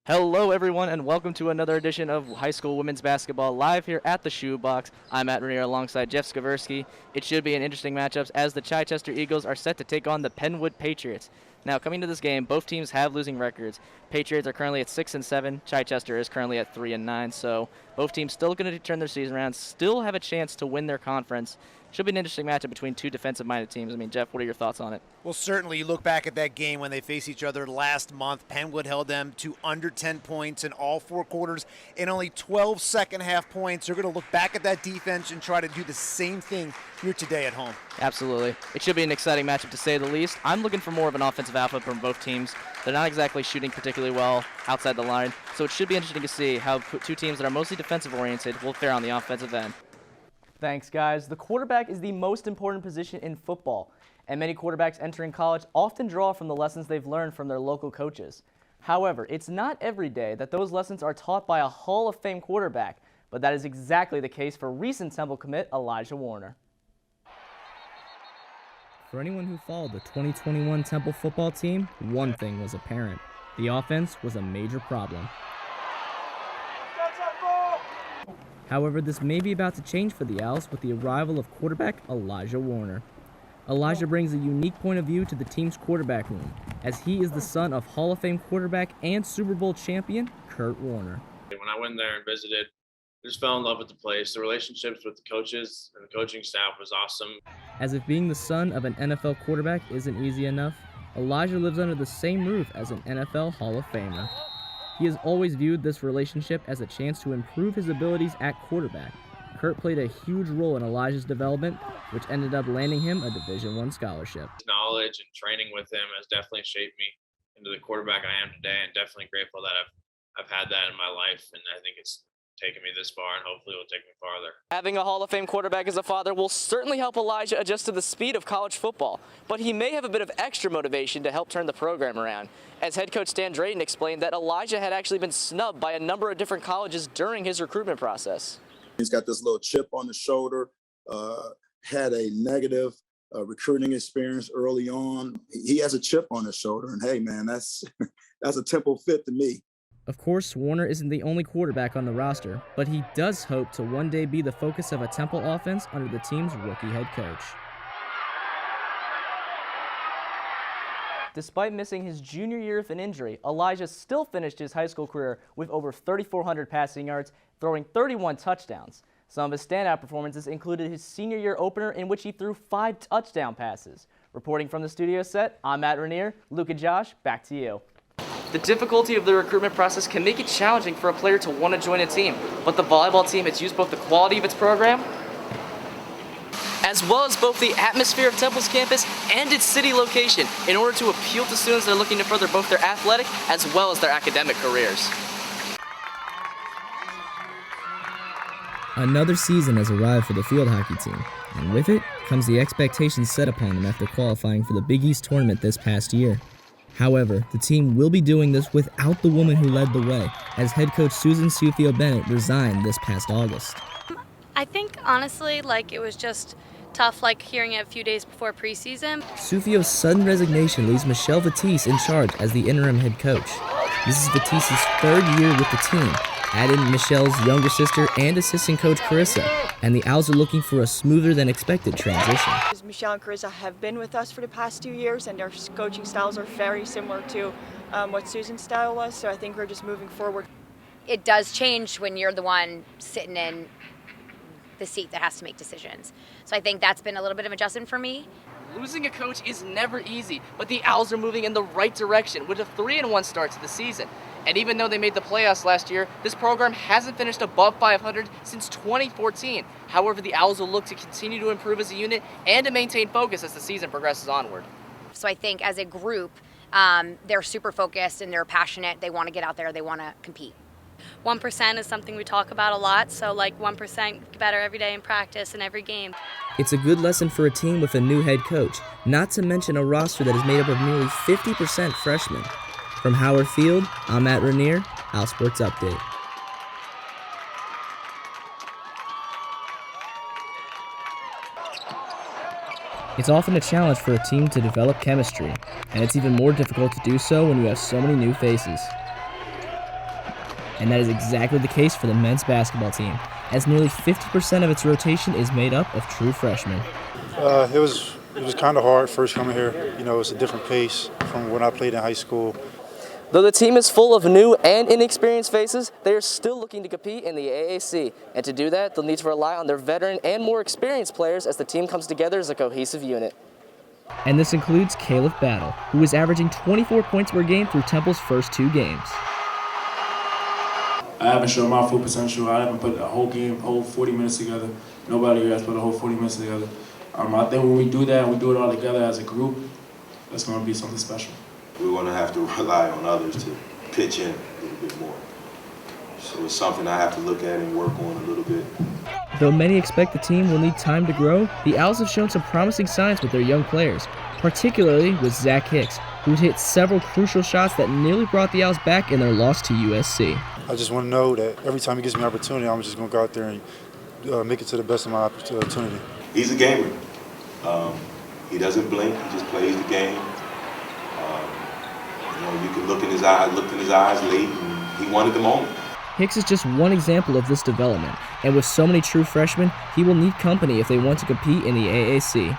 Hello, everyone, and welcome to another edition of High School Women's Basketball live here at the Shoebox. I'm Matt Rainier alongside Jeff Skaversky. It should be an interesting matchup as the Chichester Eagles are set to take on the Penwood Patriots. Now, coming to this game, both teams have losing records. Patriots are currently at 6-7. Chichester is currently at 3-9. So both teams still going to turn their season around, still have a chance to win their conference. Should be an interesting matchup between two defensive-minded teams. I mean, Jeff, what are your thoughts on it? Well, certainly, you look back at that game when they faced each other last month. Penwood held them to under 10 points in all four quarters and only 12 second-half points. They're going to look back at that defense and try to do the same thing here today at home. Absolutely. It should be an exciting matchup, to say the least. I'm looking for more of an offensive output from both teams. They're not exactly shooting particularly well outside the line, so it should be interesting to see how two teams that are mostly defensive-oriented will fare on the offensive end. Thanks, guys. The quarterback is the most important position in football, and many quarterbacks entering college often draw from the lessons they've learned from their local coaches. However, it's not every day that those lessons are taught by a Hall of Fame quarterback, but that is exactly the case for recent Temple commit Elijah Warner. For anyone who followed the 2021 Temple football team, one thing was apparent. The offense was a major problem. However, this may be about to change for the Owls with the arrival of quarterback Elijah Warner. Elijah brings a unique point of view to the team's quarterback room, as he is the son of Hall of Fame quarterback and Super Bowl champion Kurt Warner. When I went there and visited, I just fell in love with the place. The relationships with the coaches and the coaching staff was awesome. As if being the son of an NFL quarterback isn't easy enough, Elijah lives under the same roof as an NFL Hall of Famer. He has always viewed this relationship as a chance to improve his abilities at quarterback. Kurt played a huge role in Elijah's development, which ended up landing him a Division I scholarship. His knowledge and training with him has definitely shaped me into the quarterback I am today, and definitely grateful that I've had that in my life, and I think it's taken me this far, and hopefully it will take me farther. Having a Hall of Fame quarterback as a father will certainly help Elijah adjust to the speed of college football, but he may have a bit of extra motivation to help turn the program around. As head coach Stan Drayton explained that Elijah had actually been snubbed by a number of different colleges during his recruitment process. He's got this little chip on the shoulder, had a negative recruiting experience early on. He has a chip on his shoulder, and hey, man, that's a Temple fit to me. Of course, Warner isn't the only quarterback on the roster, but he does hope to one day be the focus of a Temple offense under the team's rookie head coach. Despite missing his junior year with an injury, Elijah still finished his high school career with over 3,400 passing yards, throwing 31 touchdowns. Some of his standout performances included his senior year opener in which he threw 5 touchdown passes. Reporting from the studio set, I'm Matt Rainier. Luke and Josh, back to you. The difficulty of the recruitment process can make it challenging for a player to want to join a team, but the volleyball team has used both the quality of its program as well as both the atmosphere of Temple's campus and its city location in order to appeal to students that are looking to further both their athletic as well as their academic careers. Another season has arrived for the field hockey team, and with it comes the expectations set upon them after qualifying for the Big East tournament this past year. However, the team will be doing this without the woman who led the way, as head coach Susan Sufio-Bennett resigned this past August. I think, honestly, it was just tough, hearing it a few days before preseason. Sufio's sudden resignation leaves Michelle Vatisse in charge as the interim head coach. This is Vatisse's 3rd year with the team, add in Michelle's younger sister and assistant coach Carissa, and the Owls are looking for a smoother than expected transition. Michelle and Carissa have been with us for the past 2 years, and their coaching styles are very similar to what Susan's style was, so I think we're just moving forward. It does change when you're the one sitting in the seat that has to make decisions. So I think that's been a little bit of adjustment for me. Losing a coach is never easy, but the Owls are moving in the right direction with a 3-1 start to the season. And even though they made the playoffs last year, this program hasn't finished above 500 since 2014. However, the Owls will look to continue to improve as a unit and to maintain focus as the season progresses onward. So I think as a group, they're super focused and they're passionate. They want to get out there. They want to compete. 1% is something we talk about a lot, so 1% better every day in practice and every game. It's a good lesson for a team with a new head coach, not to mention a roster that is made up of nearly 50% freshmen. From Howard Field, I'm Matt Rainier, Owl Sports Update. It's often a challenge for a team to develop chemistry, and it's even more difficult to do so when you have so many new faces. And that is exactly the case for the men's basketball team, as nearly 50% of its rotation is made up of true freshmen. It was kind of hard first coming here. You know, it's a different pace from when I played in high school. Though the team is full of new and inexperienced faces, they are still looking to compete in the AAC. And to do that, they'll need to rely on their veteran and more experienced players as the team comes together as a cohesive unit. And this includes Caleb Battle, who is averaging 24 points per game through Temple's first 2 games. I haven't shown my full potential. I haven't put the whole game, whole 40 minutes together. Nobody here has put the whole 40 minutes together. I think when we do that and we do it all together as a group, that's going to be something special. We're going to have to rely on others to pitch in a little bit more. So it's something I have to look at and work on a little bit. Though many expect the team will need time to grow, the Owls have shown some promising signs with their young players, particularly with Zach Hicks, who hit several crucial shots that nearly brought the Owls back in their loss to USC. I just want to know that every time he gives me an opportunity, I'm just going to go out there and make it to the best of my opportunity. He's a gamer. He doesn't blink. He just plays the game. You can looked in his eyes late, and he wanted the moment. Hicks is just one example of this development, and with so many true freshmen, he will need company if they want to compete in the AAC.